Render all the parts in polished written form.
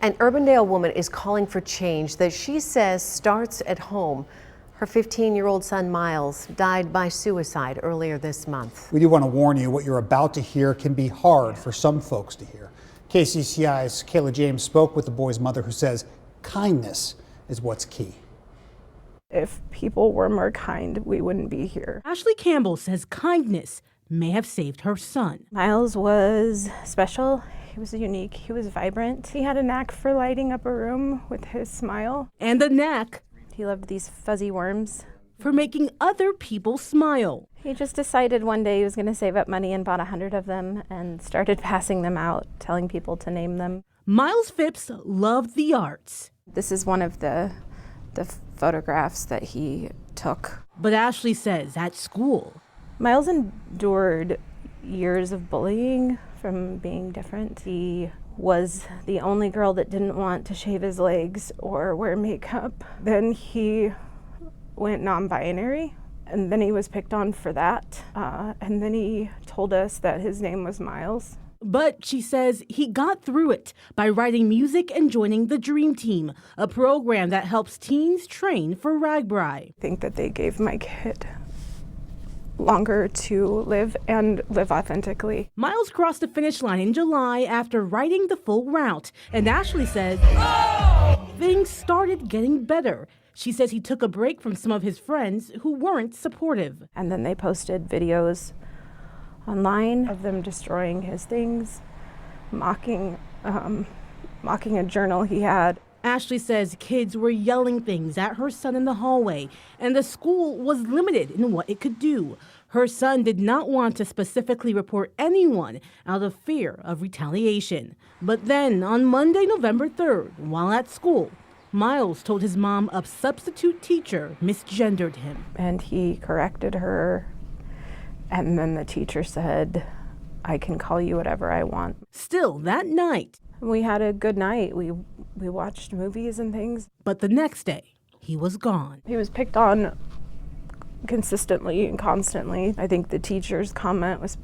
An Urbandale woman is calling for change that she says starts at home. Her 15-year-old son, Miles, died by suicide earlier this month. We do want to warn you, what you're about to hear can be hard for some folks to hear. KCCI's Kayla James spoke with the boy's mother, who says kindness is what's key. If people were more kind, we wouldn't be here. Ashley Campbell says kindness may have saved her son. Miles was special. He was unique. He was vibrant. He had a knack for lighting up a room with his smile. And the knack He loved these fuzzy worms. for making other people smile. He just decided one day he was going to save up money and bought 100 of them and started passing them out, telling people to name them. Miles Phipps loved the arts. This is one of the photographs that he took. But Ashley says at school, Miles endured years of bullying from being different. He was the only girl that didn't want to shave his legs or wear makeup. Then he went non-binary, and then he was picked on for that. And then he told us that his name was Miles. but she says he got through it by writing music and joining the Dream Team, a program that helps teens train for RAGBRAI. I think that they gave my kid longer to live and live authentically. Miles crossed the finish line in July after writing the full route, and Ashley says things started getting better. She says he took a break from some of his friends who weren't supportive. And then they posted videos online of them destroying his things, mocking a journal he had. Ashley says kids were yelling things at her son in the hallway, and the school was limited in what it could do. Her son did not want to specifically report anyone out of fear of retaliation. But then on Monday, November 3rd, while at school, Miles told his mom a substitute teacher misgendered him. And he corrected her, and then the teacher said, "I can call you whatever I want." Still, that night, We had a good night. We watched movies and things. but the next day, he was gone. He was picked on consistently and constantly. I think the teacher's comment was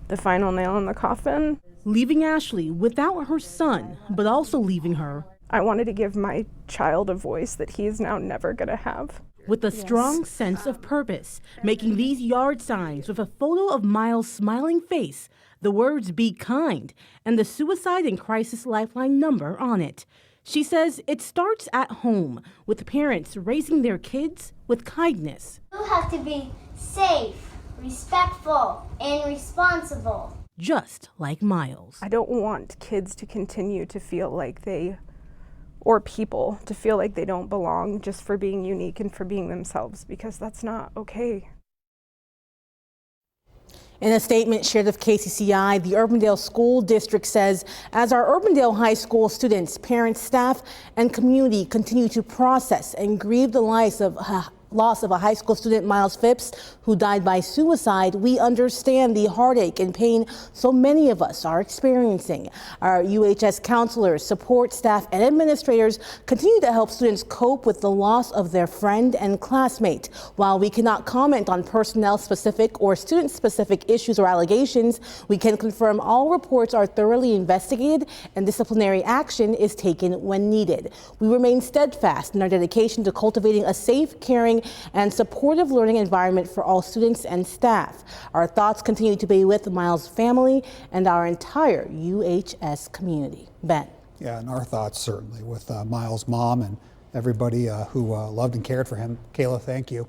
the final nail in the coffin. Leaving Ashley without her son, but also leaving her I wanted to give my child a voice that he is now never going to have. with a strong sense of purpose, making these yard signs with a photo of Miles' smiling face, the words "Be kind," and the Suicide and Crisis Lifeline number on it. She says it starts at home, with parents raising their kids with kindness. You have to be safe, respectful, and responsible. Just like Miles. I don't want kids to continue to feel like or people to feel like they don't belong just for being unique and for being themselves, because that's not okay. In a statement shared with KCCI, the Urbandale School District says as our Urbandale High School students, parents, staff, and community continue to process and grieve the loss of a high school student, Miles Phipps, who died by suicide, we understand the heartache and pain so many of us are experiencing. Our UHS counselors, support staff, and administrators continue to help students cope with the loss of their friend and classmate. While we cannot comment on personnel-specific or student-specific issues or allegations, we can confirm all reports are thoroughly investigated and disciplinary action is taken when needed. We remain steadfast in our dedication to cultivating a safe, caring, and supportive learning environment for all students and staff. Our thoughts continue to be with Miles' family and our entire UHS community. Ben. Yeah, and our thoughts certainly with Miles' mom and everybody who loved and cared for him. Kayla, thank you.